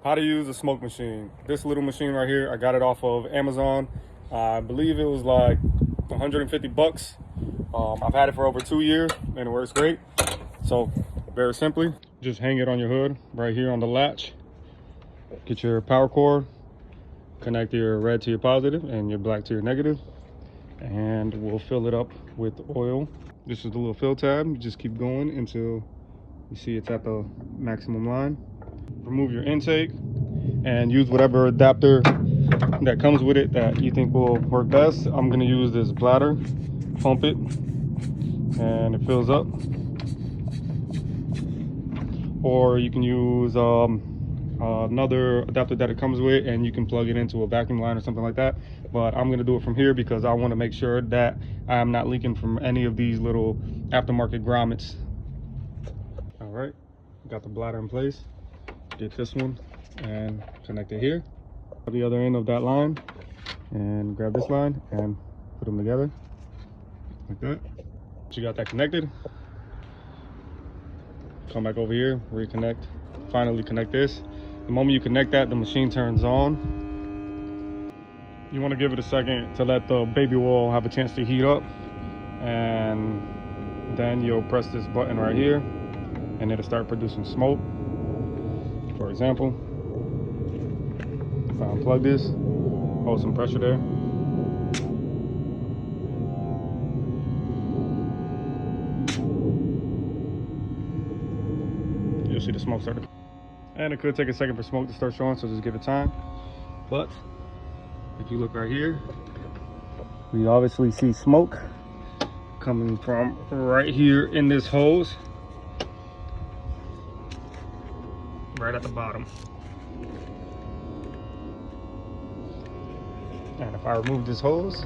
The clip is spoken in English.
How to use a smoke machine. This little machine right here, I got it off of Amazon. I believe it was like 150 bucks. I've had it for over 2 years and it works great. So very simply, just hang it on your hood right here on the latch. Get your power cord, connect your red to your positive and your black to your negative, and we'll fill it up with oil. This is the little fill tab. You just keep going until you see it's at the maximum line. Remove your intake and use whatever adapter that comes with it that you think will work best. I'm going to use this bladder, pump it, and it fills up. Or you can use another adapter that it comes with, and you can plug it into a vacuum line or something like that. But I'm going to do it from here because I want to make sure that I am not leaking from any of these little aftermarket grommets. All right, got the bladder in place. Get this one and connect it here. The other end of that line, and grab this line and put them together like that. You got that connected. Come back over here, reconnect, finally connect this. The moment you connect that, the machine turns on. You want to give it a second to let the baby oil have a chance to heat up, and then you'll press this button right here and it'll start producing smoke. For example, if I unplug this, hold some pressure there. You'll see the smoke starting. And it could take a second for smoke to start showing, so just give it time. But if you look right here, we obviously see smoke coming from right here in this hose, right at the bottom. And if I remove this hose,